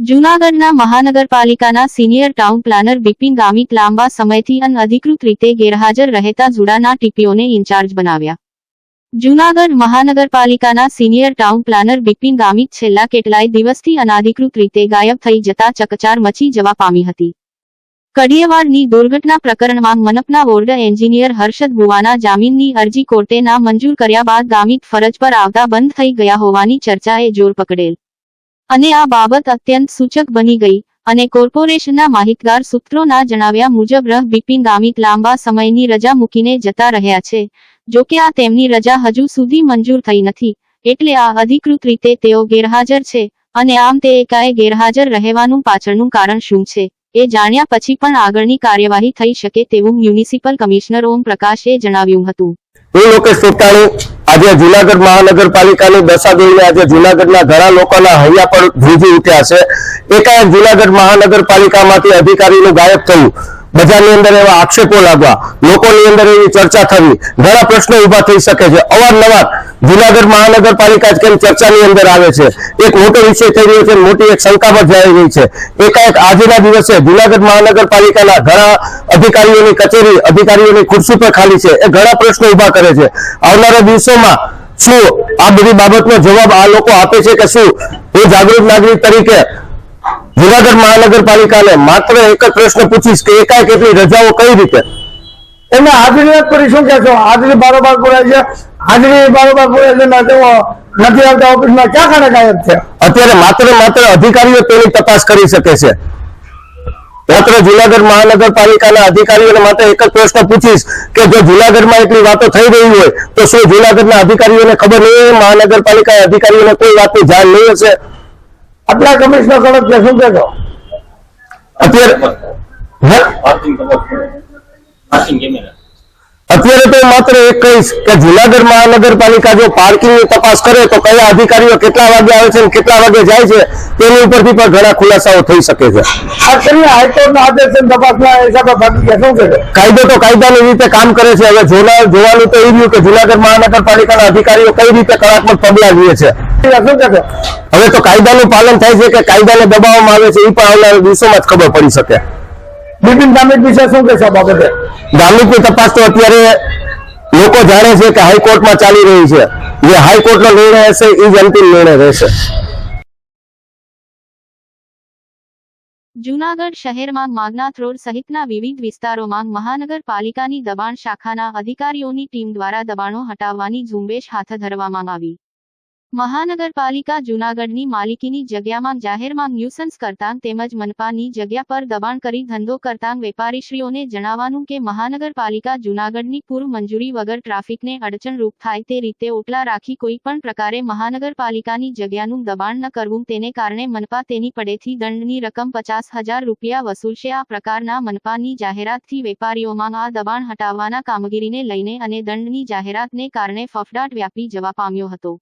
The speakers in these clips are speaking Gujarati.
જૂનાગઢના મહાનગરપાલિકાના senior town planar Bipin Gamit લાંબા સમયથી અનઅધિકૃત રીતે ગેરહાજર રહેતા જુડાના ટીપીઓને ઇન્ચાર્જ બનાવ્યા. જૂનાગઢ મહાનગરપાલિકાના senior town planar Bipin Gamit છેલ્લા કેટલાય દિવસથી અનધિકૃત રીતે ગાયબ થઈ જતા ચકચાર મચી જવા પામી હતી. કડિયાવાડની દુર્ઘટના પ્રકરણમાં મનપાના વોર્ડ એન્જિનિયર હર્ષદ બુવાના જામીનની અરજી કોર્ટે ના મંજૂર કર્યા બાદ ગામિત ફરજ પર આવતા બંધ થઈ ગયા હોવાની ચર્ચાએ જોર પકડેલ અને આ બાબત અત્યંત સૂચક બની ગઈ અને કોર્પોરેશનના માહિતગાર સૂત્રોના જણાવ્યા મુજબ બિપિન ગામિત લાંબા સમયની રજા મૂકીને જતા રહ્યા છે. જો કે આ તેમની રજા હજુ સુધી મંજૂર થઈ નથી, એટલે આ અધિકૃત રીતે તેઓ ગેરહાજર છે અને આમ તે એકાએ ગેરહાજર રહેવાનું પાછળનું કારણ શું છે એ જાણ્યા પછી પણ આગળની કાર્યવાહી થઈ શકે તેવું મ્યુનિસિપલ કમિશનર ઓમ પ્રકાશે જણાવ્યું હતું. આજે જૂનાગઢ મહાનગરપાલિકાની દશા જોઈને આજે જૂનાગઢના ઘણા લોકોના હૈયા પર ધ્રુજી ઉઠ્યા છે. એકાએક જૂનાગઢ મહાનગરપાલિકામાંથી અધિકારીનું ગાયબ થયું, બજારની અંદર એવા આક્ષેપો લાગવા, લોકોની અંદર એવી ચર્ચા થવી, ઘણા પ્રશ્નો ઉભા થઈ શકે છે. અવારનવાર જૂનાગઢ મહાનગરપાલિકા કેમ ચર્ચાની અંદર આવે છે, એક મોટો વિષય થઈ રહ્યો છે, મોટી એક શંકા પર જઈ રહી છે. એકાએક આજના દિવસે જૂનાગઢ મહાનગરપાલિકાના ઘણા અધિકારીઓની કચેરી, અધિકારીઓની ખુરશી પર ખાલી છે, એ ઘણા પ્રશ્નો ઉભા કરે છે. આવનારા દિવસોમાં શું આ બધી બાબતનો જવાબ આ લોકો આપે છે કે શું? હું જાગૃત નાગરિક તરીકે જૂનાગઢ મહાનગરપાલિકાને માત્ર એક જ પ્રશ્ન પૂછીશ કે એકાએક એટલી રજાઓ કઈ રીતે? એમને હાજરી કરી શું કહેશો? હાજરી બારોબાર પુરાય છે, હાજરી બારોબાર પુરાય છે, નથી આવતા ઓફિસમાં, ક્યાં ખાને ગાયબ છે? અત્યારે માત્ર અધિકારીઓ તેની તપાસ કરી શકે છે. માત્ર જૂનાગઢ મહાનગરપાલિકાના અધિકારીઓને માત્ર એક જ પ્રશ્ન પૂછીશ કે જો જૂનાગઢમાં એટલી વાતો થઈ રહી હોય તો શું જૂનાગઢના અધિકારીઓને ખબર નહીં હોય? મહાનગરપાલિકા અધિકારીઓને કોઈ વાતની જાણ નહીં હશે? આટલા કમિશનર કડક છે, શું કહેશો? અત્યારે તો માત્ર એક કહીશ કે જૂનાગઢ મહાનગરપાલિકા જો પાર્કિંગની તપાસ કરે તો કયા અધિકારીઓ કેટલા વાગે આવે છે અને કેટલા વાગે જાય છે તેની ઉપરથી પણ ઘણા ખુલાસાઓ થઈ શકે છે. હાઈકોર્ટના આદેશ તપાસના હિસાબે બાકી શું કહેશો? કાયદો તો કાયદાની રીતે કામ કરે છે. હવે જોવાનું તો એ રહ્યું કે જૂનાગઢ મહાનગરપાલિકાના અધિકારીઓ કઈ રીતે કલાત્મક પગલા લે છે. શું કહેશો? હવે તો કાયદાનું પાલન થાય છે કે કાયદાને દબાવવામાં આવે છે એ પણ આવનારા દિવસોમાં જ ખબર પડી શકે. બિપિન ગામિત વિશે શું કહેશો બાબતે? ગામિતની તપાસ તો અત્યારે લોકો જાણે છે કે હાઈકોર્ટમાં ચાલી રહી છે. જે હાઈકોર્ટનો નિર્ણય હશે એ જ અંતિમ નિર્ણય રહેશે. જૂનાગઢ શહેરમાં માગનાથ રોડ સહિતના વિવિધ વિસ્તારોમાં મહાનગરપાલિકાની દબાણ શાખાના અધિકારીઓની ટીમ દ્વારા દબાણો હટાવવાની ઝુંબેશ હાથ ધરવામાં આવી. મહાનગરપાલિકા જૂનાગઢની માલિકીની જગ્યામાં જાહેરમાં ન્યુસન્સ કરતાં તેમજ મનપાની જગ્યા પર દબાણ કરી ધંધો કરતાં વેપારીશ્રીઓને જણાવવાનું કે મહાનગરપાલિકા જૂનાગઢની પૂર્વ મંજૂરી વગર ટ્રાફિકને અડચણરૂપ થાય તે રીતે ઓટલા રાખી કોઈ પણ પ્રકારે મહાનગરપાલિકાની જગ્યાનું દબાણ ન કરવું, તેને કારણે મનપા તેની પડેથી દંડની રકમ 50,000 રૂપિયા વસૂલશે. આ પ્રકારના મનપાની જાહેરાતથી વેપારીઓમાં આ દબાણ હટાવવાના કામગીરીને લઈને અને દંડની જાહેરાતને કારણે ફફડાટ વ્યાપી જવા પામ્યો હતો.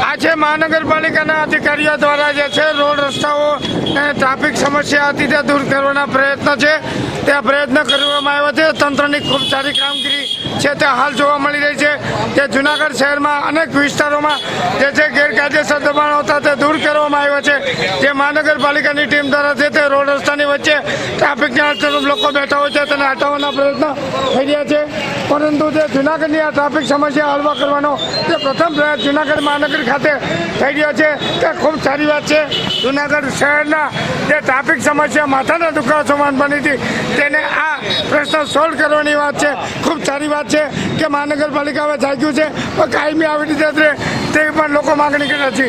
આજે મહાનગરપાલિકાના અધિકારીઓ દ્વારા જે છે રોડ રસ્તાઓ અને ટ્રાફિક સમસ્યા હતી તે દૂર કરવાના પ્રયત્ન છે, ત્યાં પ્રયત્ન કરવામાં આવ્યો છે. તંત્રની ખૂબ સારી કામગીરી છે તે હાલ જોવા મળી રહી છે. જે જૂનાગઢ શહેરમાં અનેક વિસ્તારોમાં જે છે ગેરકાયદેસર દબાણો હતા તે દૂર કરવામાં આવ્યો છે. જે મહાનગરપાલિકાની ટીમ દ્વારા છે તે રોડ રસ્તાની વચ્ચે ટ્રાફિકના અડચણરૂપ લોકો બેઠા હોય છે તેને હટાવવાના પ્રયત્ન થઈ રહ્યા છે. પરંતુ જે જૂનાગઢની આ ટ્રાફિક સમસ્યા હળવા કરવાનો જે પ્રથમ પ્રયાસ જૂનાગઢ મહાનગર ખાતે થઈ રહ્યો છે તે ખૂબ સારી વાત છે. જૂનાગઢ શહેરના જે ટ્રાફિક સમસ્યા માથાના દુખાવા સમાન બની હતી તેને આ પ્રશ્ન સોલ્વ કરવાની વાત છે. ખૂબ સારી વાત છે કે મહાનગરપાલિકા હવે જાગ્યું છે, કાયમી આવી રીતે તે પણ લોકો માગણી કરે છે.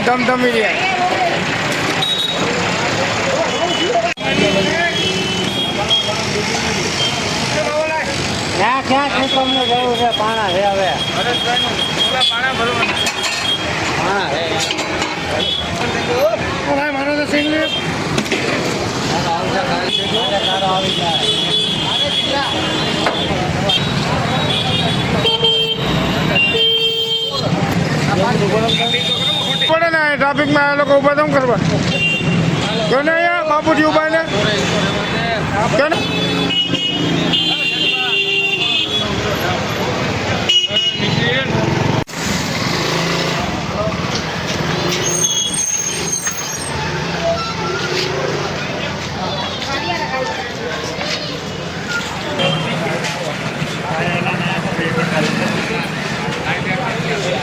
ધમધમી રહ્યા. ક્યાં ક્ષેત્રમાં જવું છે? પાણા છે હવે પાણા છે મારો તો સિંગલી આવી જાય. પડે ને ટ્રાફિકમાં આ લોકો ઉભા કેમ કરવા? જો ને અહીંયા બાપુજી ઉભા ને જો ને.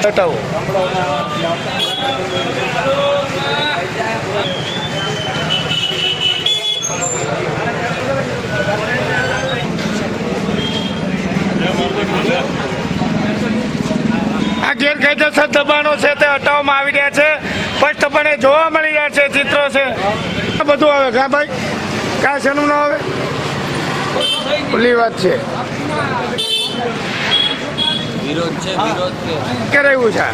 હટાવો. આ ગેરકાયદેસર દબાણો છે તે હટાવવામાં આવી રહ્યા છે. સ્પષ્ટપણે જોવા મળી રહ્યા છે, ચિત્રો છે, આ બધું આવે. કા ભાઈ કાંઈ શેનું ના આવે? ખુલ્લી વાત છે. વિરોધ છે, વિરોધ છે. કે રહ્યું છે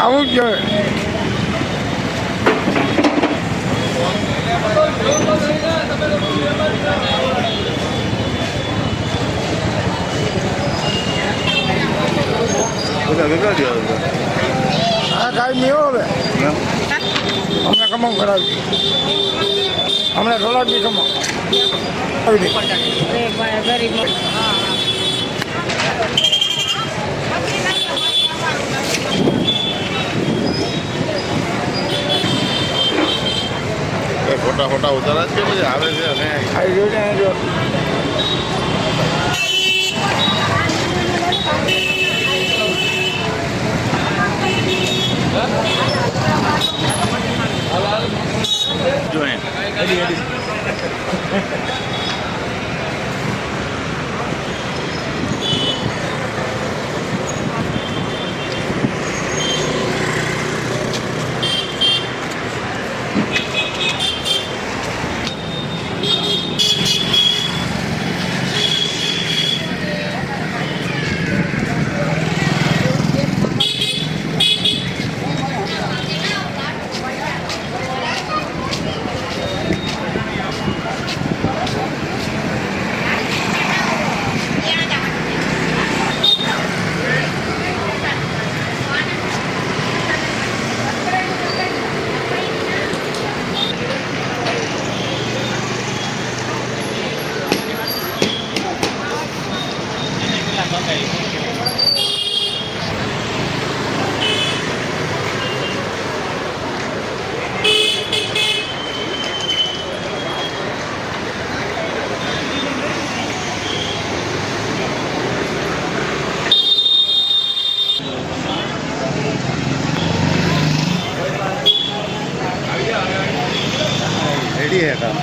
આવું જ જોઈએ. હા કાંઈ નહીં હવે અમને કમાવું કરાવી હમણાં થોડાક બી કમાવ આવી દે. ફોટા ફોટા ઉતારા જ કે પછી આવે છે અને આવી ગયું ને જો જોઈએ રેડી હે કામ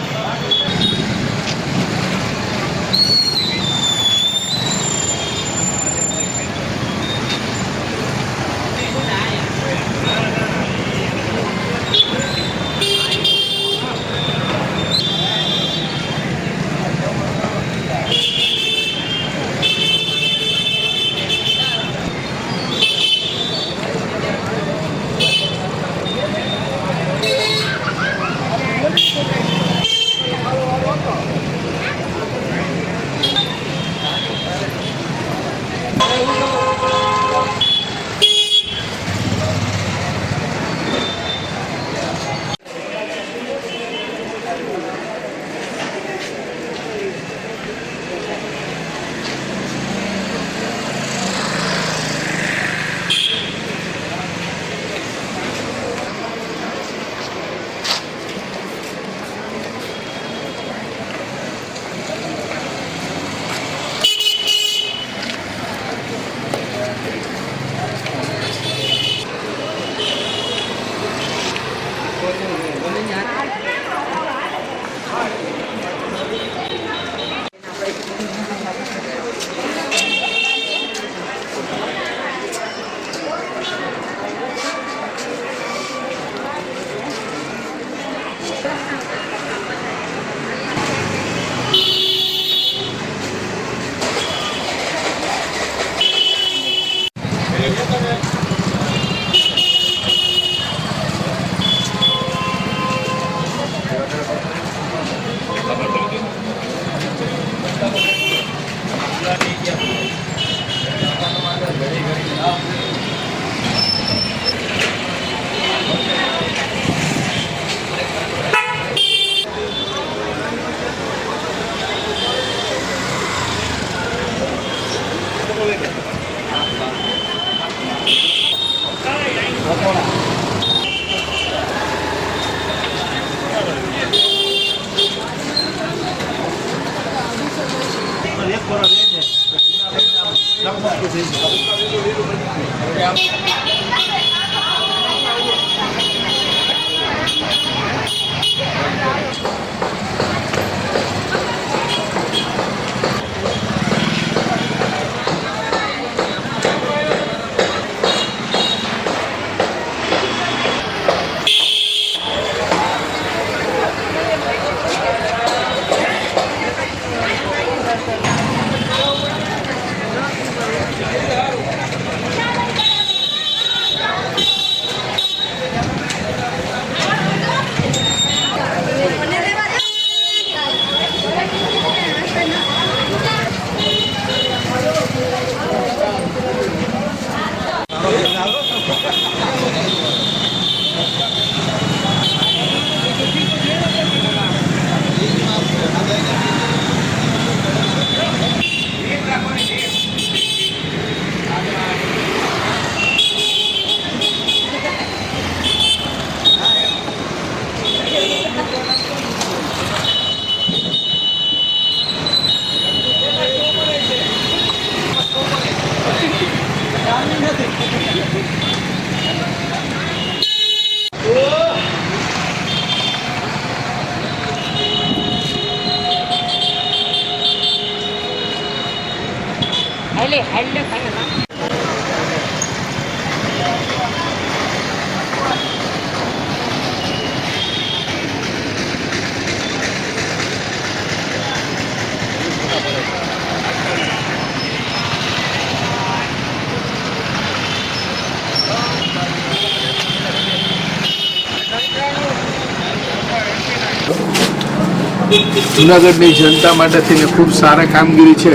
જૂનાગઢની જનતા માટે થઈને ખૂબ સારા કામગીરી છે,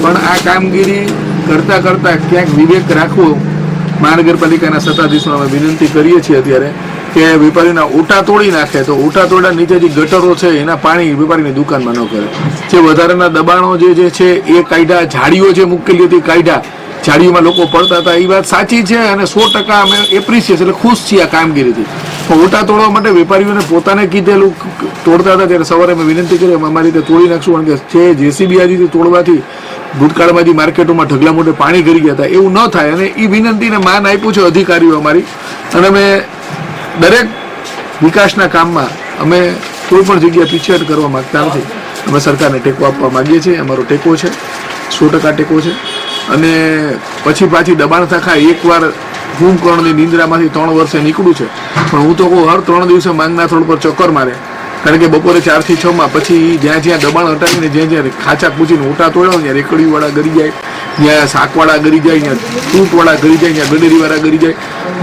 પણ આ કામગીરી કરતાં કરતાં ક્યાંક વિવેક રાખવો મહાનગરપાલિકાના સત્તાધીશોને અમે વિનંતી કરીએ છીએ અત્યારે કે વેપારીના ઓટા તોડી નાખે તો ઓટા તોડા નીચે જે ગટરો છે એના પાણી વેપારીની દુકાનમાં ન કરે. જે વધારાના દબાણો જે છે એ કાઢ્યા, ઝાડીઓ જે મૂકેલી હતી કાઢ્યા, ઝાડીઓમાં લોકો પડતા હતા, એ વાત સાચી છે અને 100% અમે એપ્રિશિએટ એટલે ખુશ છીએ આ કામગીરીથી. પણ ઓટા તોડવા માટે વેપારીઓને પોતાને કીધેલું તોડતા હતા ત્યારે સવારે અમે વિનંતી કરી અમારી રીતે તોડી નાખશું, કારણ કે જે જેસીબી આદિથી તોડવાથી ભૂતકાળમાં જે માર્કેટોમાં ઢગલા મોટે પાણી કરી ગયા હતા એવું ન થાય, અને એ વિનંતીને માન આપ્યું છે અધિકારીઓ અમારી. અને અમે દરેક વિકાસના કામમાં અમે કોઈ પણ જગ્યાએ પીછેહટ કરવા માંગતા નથી. અમે સરકારને ટેકો આપવા માંગીએ છીએ, અમારો ટેકો છે, 100% ટેકો છે. અને પછી પાછી દબાણ થાય એકવાર કુંભકર્ણની નિંદ્રામાંથી 3 વર્ષે નીકળું છે, પણ હું તો કહું હર 3 દિવસે માંગના થોડ પર ચક્કર મારે, કારણ કે બપોરે 4 થી 6 માં પછી જ્યાં જ્યાં દબાણ હટાવીને જ્યાં જ્યાં ખાચા પૂછીને ઓટા તોડ્યા ત્યાં રેકડીવાળા ગરી જાય, ત્યાં શાકવાળા ગરી જાય, ત્યાં ફ્રૂટવાળા ગરી જાય, ત્યાં ગડેરીવાળા ગરી જાય,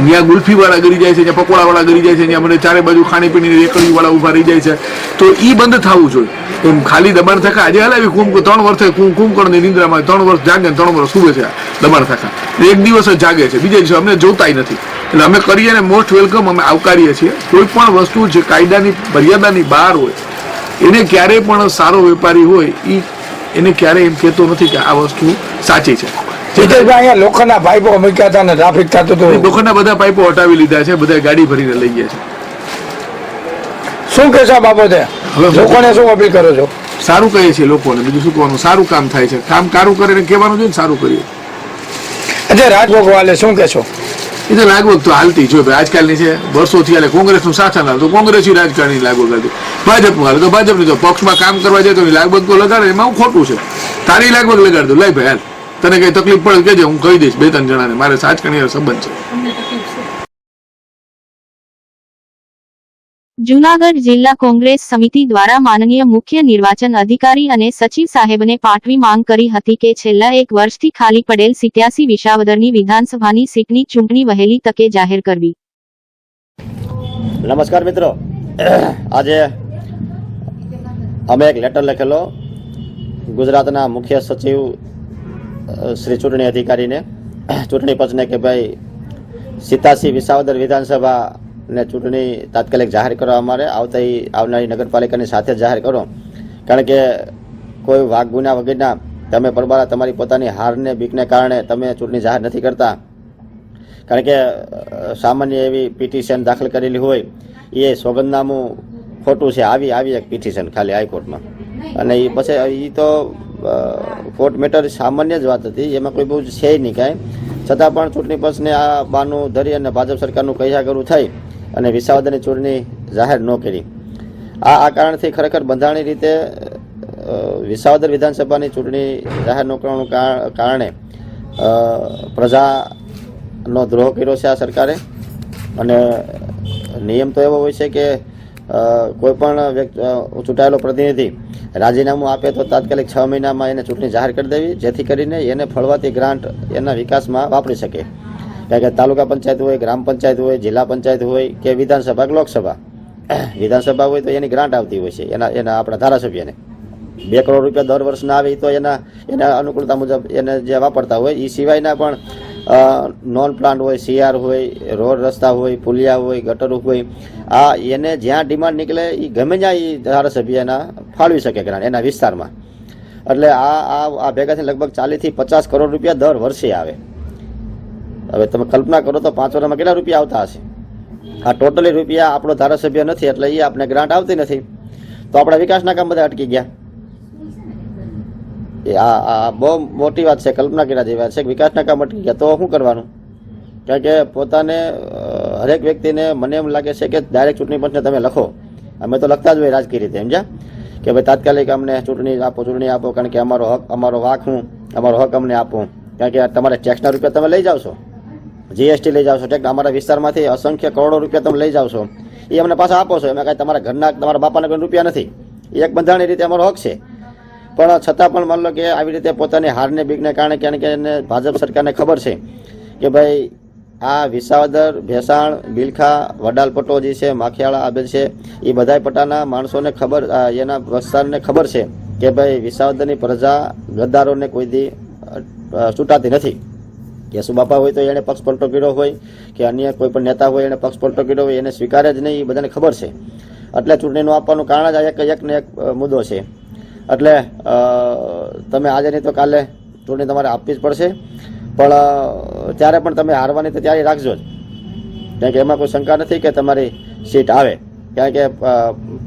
ત્યાં ગુલ્ફીવાળા ગરી જાય છે, ત્યાં પકોડાવાળા ગરી જાય છે, ત્યાં મને ચારે બાજુ ખાણીપીણીની રેકડીવાળા ઊભા રહી જાય છે. તો એ બંધ થવું જોઈએ. એમ ખાલી દબાણ થકા આજે હલાવી 3 વર્ષે કુંભકર્ણની નિંદ્રામાં 3 વર્ષ જાગે 3 વર્ષ સુવે છે દબાણ થકા, એક દિવસ જ જાગે છે, બીજા દિવસે અમને જોતાય નથી. એટલે અમે કરીએ ને મોસ્ટ વેલકમ અમે આવકારીએ છીએ. કોઈ પણ વસ્તુ જે કાયદાની મર્યાદાની બહાર હોય એને ક્યારેય પણ સારો વેપારી હોય એને ક્યારેય એમ કહેતો નથી કે આ વસ્તુ સાચી છે. અહીંયા લોખંડના પાઇપો મૂક્યા હતા ને ટ્રાફિક થતું હતું, લોખંડના બધા પાઇપો હટાવી લીધા છે, બધા ગાડી ભરીને લઈ ગયા છે. શું કહેશો આ બાબતે? હવે લોકોને શું અપીલ કરો છો? સારું કહીએ છીએ લોકોને, બીજું શું કહેવાનું, સારું કામ થાય છે, કામ કારું કરીને કહેવાનું છે ને સારું કરીએ. અજય રાજભોગ વાલે શું કહેશો? એ તો લાગવગ તો હાલતી જો આજકાલની છે, વર્ષોથી હાલે. કોંગ્રેસનું શાસન હાલ તો કોંગ્રેસી રાજકારણી લાગવગ હાલતી, ભાજપનું હાલે તો ભાજપની. તો પક્ષમાં કામ કરવા જાય તો લાગવગ તો લગાડે, એમાં હું ખોટું છે? તારી લાગવગ લગાડ દો, લઈ ભાઈ હાલ, તને કઈ તકલીફ પડે કેજે, હું કહી દઈશ 2-3 જણાને, મારે રાજકારણી સંબંધ છે. જૂનાગઢ જિલ્લા કોંગ્રેસ સમિતિ દ્વારા માનનીય મુખ્ય નિર્વાચન અધિકારી અને સચિવ સાહેબને પાઠવી માંગ કરી હતી કે છેલ્લા 1 વર્ષથી ખાલી પડેલ 87 વિસાવદરની વિધાનસભાની સીટની ચૂંટણી વહેલી તકે જાહેર કરવી. નમસ્કાર મિત્રો, આજે અમે એક લેટર લખેલો ગુજરાતના મુખ્ય સચિવ શ્રી ચૂંટણી અધિકારીને, ચૂંટણી પંચને કે ભાઈ 87 વિસાવદર વિધાનસભાને ચૂંટણી તાત્કાલિક જાહેર કરવા અમારે આવનારી નગરપાલિકાની સાથે જ જાહેર કરો. કારણ કે કોઈ વાઘ ગુના વગેરેના તમે પરબારા તમારી પોતાની હારને બીકને કારણે તમે ચૂંટણી જાહેર નથી કરતા. કારણ કે સામાન્ય એવી પિટિશન દાખલ કરેલી હોય એ સોગંદનામું ખોટું છે, આવી એક પિટિશન ખાલી હાઈકોર્ટમાં, અને એ પછી એ તો કોર્ટ મેટર સામાન્ય જ વાત હતી, એમાં કોઈ બહુ છે નહીં કાંઈ. છતાં પણ ચૂંટણી પંચને આ બાનું ધરી અને ભાજપ સરકારનું કહ્યાગરું થઈ અને વિસાવદરની ચૂંટણી જાહેર ન કરી. આ કારણથી ખરેખર બંધારણીય રીતે વિસાવદર વિધાનસભાની ચૂંટણી જાહેર ન કરવાનું કારણે પ્રજાનો દ્રોહ કર્યો છે આ સરકારે. અને નિયમ તો એવો હોય છે કે કોઈ પણ ચૂંટાયેલો પ્રતિનિધિ રાજીનામું આપે તો તાત્કાલિક 6 મહિનામાં એને ચૂંટણી જાહેર કરી દેવી, જેથી કરીને એને ફળવાતી ગ્રાન્ટ એના વિકાસમાં વાપરી શકે. કારણ કે તાલુકા પંચાયત હોય, ગ્રામ પંચાયત હોય, જિલ્લા પંચાયત હોય કે વિધાનસભા કે લોકસભા, વિધાનસભા હોય તો એની ગ્રાન્ટ આવતી હોય છે એના આપણા ધારાસભ્યને. 2 કરોડ રૂપિયા દર વર્ષના આવે તો એના અનુકૂળતા મુજબ એને જે વાપરતા હોય. એ સિવાયના પણ નોન પ્લાન્ટ હોય, CR હોય, રોડ રસ્તા હોય, પુલિયા હોય, ગટર હોય, આ એને જ્યાં ડિમાન્ડ નીકળે એ ગમે ત્યાં એ ધારાસભ્ય એના ફાળવી શકે ગ્રાન્ટ એના વિસ્તારમાં. એટલે આ ભેગાથી લગભગ 40 થી 50 કરોડ રૂપિયા દર વર્ષે આવે. હવે તમે કલ્પના કરો તો 5 વર્ષમાં કેટલા રૂપિયા આવતા હશે. આ ટોટલી રૂપિયા આપણો ધારાસભ્ય નથી એટલે એ આપણે ગ્રાન્ટ આવતી નથી, તો આપણા વિકાસના કામ બધા અટકી ગયા. આ બહુ મોટી વાત છે, કલ્પના કર્યા જેવી વાત છે. વિકાસના કામ અટકી ગયા તો શું કરવાનું? કારણ કે પોતાને હરેક વ્યક્તિને મને એમ લાગે છે કે ડાયરેક્ટ ચૂંટણી પંચને તમે લખો, અમે તો લખતા જ હોય રાજકીય રીતે, સમજ્યા, કે ભાઈ તાત્કાલિક અમને ચૂંટણી આપો, કારણ કે અમારો વાક અમારો હક અમને આપો. કારણ કે તમારે ટેક્સના રૂપિયા તમે લઈ જાઓ છો, GST લઈ જાઓ છો, ટેક્સ અમારા વિસ્તારમાંથી અસંખ્ય કરોડો રૂપિયા તમે લઈ જાઓ છો, એ અમને પાછા આપો છો. એમાં કાંઈ તમારા ઘરના તમારા બાપાના કોઈ રૂપિયા નથી, એ એક બંધારણીય રીતે અમારો હક છે. પણ છતાં પણ માન લો કે આવી રીતે પોતાની હારને બીકને કારણે કારણ કે એને ભાજપ સરકારને ખબર છે કે ભાઈ આ વિસાવદર, ભેસાણ, બિલખા, વડાલ પટોજી છે, માખિયાળા આબેલ છે, એ બધા પટ્ટાના માણસોને ખબર, એના વિસ્તારને ખબર છે કે ભાઈ વિસાવદરની પ્રજા ગદ્દારોને કોઈ દી છૂટાતી નથી. યેસુબાપા હોય તો એને પક્ષ પલટો કર્યો હોય કે અન્ય કોઈ પણ નેતા હોય એને પક્ષ પલટો કર્યો હોય, એને સ્વીકારે જ નહીં, એ બધાને ખબર છે. એટલે ચૂંટણીનું આપવાનું કારણ જ એકને એક મુદ્દો છે. એટલે તમે આજે નહીં તો કાલે ચૂંટણી તમારે આપવી જ પડશે, પણ ત્યારે પણ તમે હારવાની તો તૈયારી રાખજો જ. કારણ કે એમાં કોઈ શંકા નથી કે તમારી સીટ આવે, કારણ કે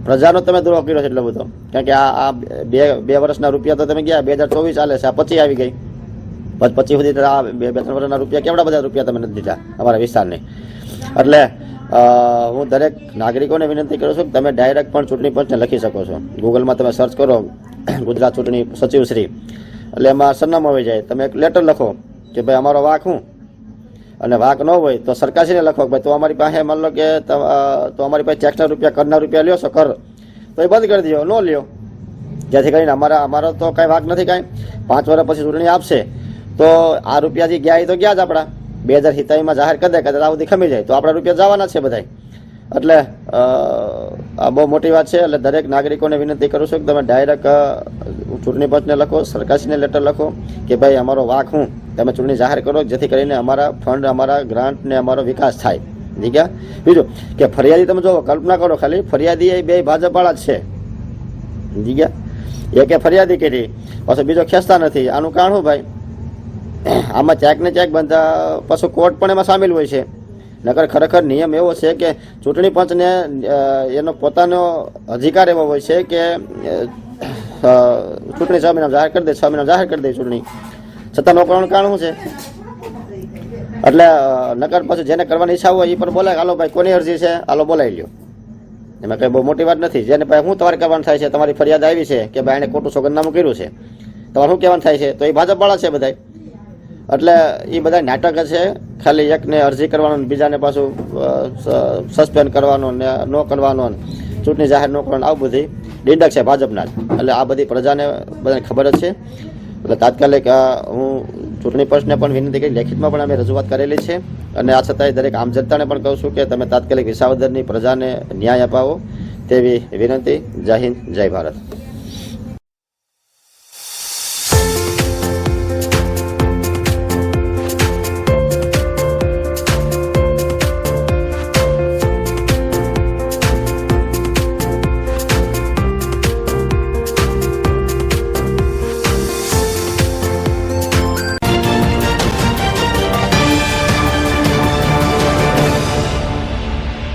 પ્રજાનો તમે દ્રોહ કર્યો છે એટલો બધો. કારણ કે આ બે વર્ષના રૂપિયા તો તમે ગયા, 2024 ચાલે છે, આ 25 આવી ગઈ, 25 સુધી આ 2-3 વર્ષના રૂપિયા કેવડા બધા રૂપિયા તમે નથી દીધા અમારા વિસ્તારને. એટલે હું દરેક નાગરિકોને વિનંતી કરું છું કે તમે ડાયરેક્ટ પણ ચૂંટણી પંચને લખી શકો છો. ગૂગલમાં તમે સર્ચ કરો ગુજરાત ચૂંટણી સચિવ શ્રી, એટલે એમાં સરનામું આવી જાય. તમે એક લેટર લખો કે ભાઈ અમારો વાક હું, અને વાક ન હોય તો સરકારશ્રીને લખો કે ભાઈ તો અમારી પાસે માન લો કે તો અમારી પાસે ટેક્સના રૂપિયા, કરના રૂપિયા લ્યો છો કર, તો એ બંધ કરી દો, ન લ્યો. જેથી કરીને અમારો તો કાંઈ વાક નથી કાંઈ. 5 વર્ષ પછી ચૂંટણી આપશે તો આ રૂપિયા જે ગયા એ તો ગયા જ આપણા. 2027માં જાહેર કરી દે કદાચ આ બધી ખમી જાય તો આપણા રૂપિયા જવાના છે બધા. એટલે આ બહુ મોટી વાત છે. એટલે દરેક નાગરિકોને વિનંતી કરું છું કે તમે ડાયરેક્ટ ચૂંટણી પંચને લખો, સરકારશ્રીને લેટર લખો કે ભાઈ અમારો વાક હું, તમે ચૂંટણી જાહેર કરો, જેથી કરીને અમારા ફંડ, અમારા ગ્રાન્ટ ને અમારો વિકાસ થાય. જીગ્યા. બીજું કે ફરિયાદી તમે જો કલ્પના કરો, ખાલી ફરિયાદી એ 2 ભાજપવાળા જ છે. જીગ્યા. એકે ફરિયાદી કરી, પાછો બીજો ખેંચતા નથી. આનું કારણ શું ભાઈ? આમાં ચેક ને ચેક બંધા, પાછું કોર્ટ પણ એમાં સામેલ હોય છે. નકર ખરેખર નિયમ એવો છે કે ચૂંટણી પંચને એનો પોતાનો અધિકાર એવો હોય છે કે ચૂંટણી 6 મહિના જાહેર કરી દે, 6 મહિના જાહેર કરી દે ચૂંટણી, છતાં ન કરવાનું કારણ શું છે? એટલે નકર પછી જેને કરવાની ઈચ્છા હોય એ પણ બોલાય, હાલો ભાઈ કોની અરજી છે, હાલો બોલાવી લ્યો. એમાં કંઈ બહુ મોટી વાત નથી. જેને ભાઈ શું તમારે કહેવાનું થાય છે, તમારી ફરિયાદ આવી છે કે ભાઈ એને ખોટું સોગંદનામું કર્યું છે, તમારે શું કહેવાનું થાય છે? તો એ ભાજપવાળા છે બધા. એટલે એ બધા નાટક છે. ખાલી એકને અરજી કરવાનું, બીજાને પાછું સસ્પેન્ડ કરવાનું ને ન કરવાનું, ચૂંટણી જાહેર ન કરવાનું, આવું બધી ડીંડક છે ભાજપના જ. એટલે આ બધી પ્રજાને બધાને ખબર જ છે. એટલે તાત્કાલિક હું ચૂંટણી પંચને પણ વિનંતી કરી, લેખિતમાં પણ અમે રજૂઆત કરેલી છે. અને આ છતાંય દરેક આમ જનતાને પણ કહું છું કે તમે તાત્કાલિક વિસાવદરની પ્રજાને ન્યાય અપાવો તેવી વિનંતી. જય હિન્દ, જય ભારત.